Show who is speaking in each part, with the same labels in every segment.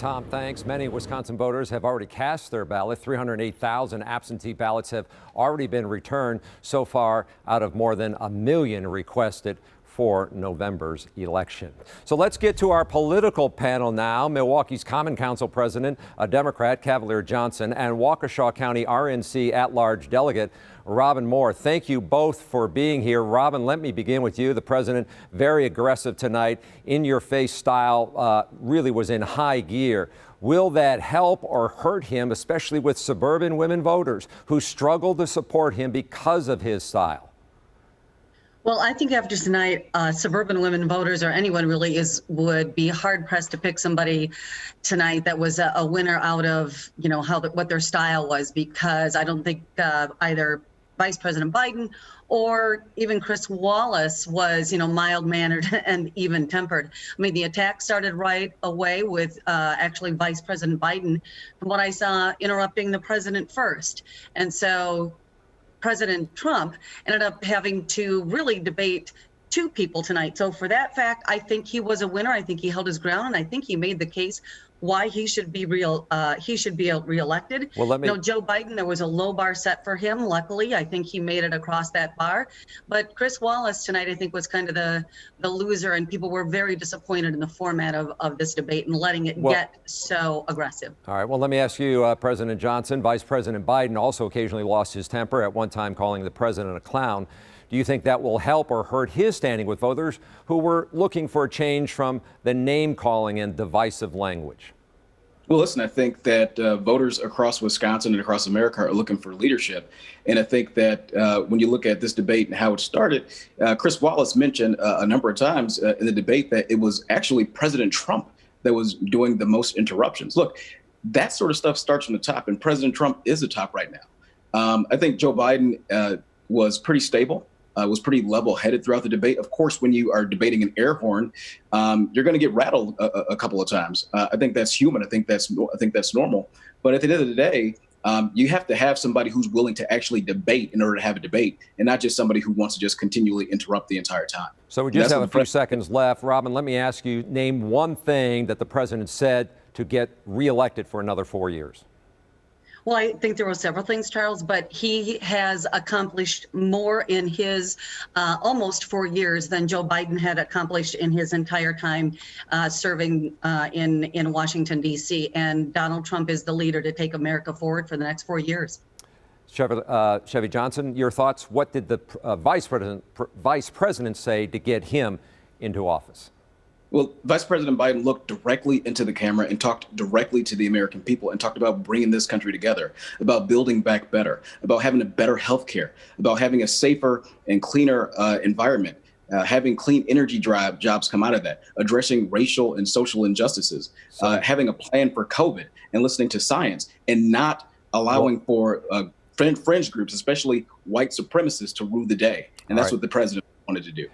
Speaker 1: Tom, thanks. Many Wisconsin voters have already cast their ballot. 308,000 absentee ballots have already been returned so far out of more than 1 million requested for November's election. So let's get to our political panel now. Milwaukee's Common Council President, a Democrat, Cavalier Johnson, and Waukesha County RNC at-large delegate, Robin Moore. Thank you both for being here. Robin, let me begin with you. The president, very aggressive tonight, in-your-face style, really was in high gear. Will that help or hurt him, especially with suburban women voters who struggle to support him because of his style?
Speaker 2: Well, I think after tonight, suburban women voters or anyone really would be hard pressed to pick somebody tonight that was a winner out of, what their style was, because I don't think either Vice President Biden or even Chris Wallace was, mild-mannered and even-tempered. I mean, the attack started right away with actually Vice President Biden, from what I saw, interrupting the president first. And so President Trump ended up having to really debate two people tonight. So for that fact, I think he was a winner. I think he held his ground, and I think he made the case why he should be reelected. Well, Joe Biden, there was a low bar set for him. Luckily, I think he made it across that bar. But Chris Wallace tonight, I think, was kind of the loser, and people were very disappointed in the format of this debate and letting it get so aggressive.
Speaker 1: All right. Well, let me ask you, President Johnson. Vice President Biden also occasionally lost his temper, at one time calling the president a clown. Do you think that will help or hurt his standing with voters who were looking for a change from the name-calling and divisive language?
Speaker 3: Well, listen, I think that voters across Wisconsin and across America are looking for leadership. And I think that when you look at this debate and how it started, Chris Wallace mentioned a number of times in the debate that it was actually President Trump that was doing the most interruptions. Look, that sort of stuff starts from the top, and President Trump is the top right now. I think Joe Biden was pretty stable. Was pretty level-headed throughout the debate. Of course, when you are debating an air horn, you're going to get rattled a couple of times. I think that's human. I think that's normal. But at the end of the day, you have to have somebody who's willing to actually debate in order to have a debate, and not just somebody who wants to just continually interrupt the entire time.
Speaker 1: So we just have a few seconds left. Robin, let me ask you, name one thing that the president said to get reelected for another 4 years.
Speaker 2: Well, I think there were several things, Charles, but he has accomplished more in his almost 4 years than Joe Biden had accomplished in his entire time serving in Washington, D.C. And Donald Trump is the leader to take America forward for the next 4 years.
Speaker 1: Chevy Johnson, your thoughts? What did the vice president say to get him into office?
Speaker 3: Well, Vice President Biden looked directly into the camera and talked directly to the American people and talked about bringing this country together, about building back better, about having a better health care, about having a safer and cleaner environment, having clean energy jobs come out of that, addressing racial and social injustices, having a plan for COVID and listening to science, and not allowing for fringe groups, especially white supremacists, to rule the day. And that's what the president wanted to do.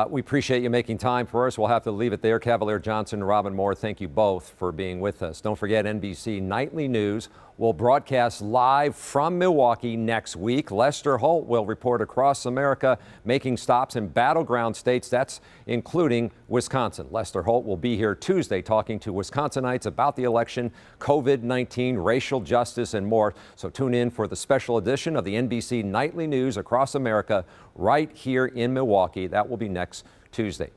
Speaker 1: We appreciate you making time for us. We'll have to leave it there. Cavalier Johnson and Robin Moore, thank you both for being with us. Don't forget, NBC Nightly News will broadcast live from Milwaukee next week. Lester Holt will report across America, making stops in battleground states. That's including Wisconsin. Lester Holt will be here Tuesday talking to Wisconsinites about the election, COVID-19, racial justice, and more. So tune in for the special edition of the NBC Nightly News across America right here in Milwaukee. That will be next Tuesday.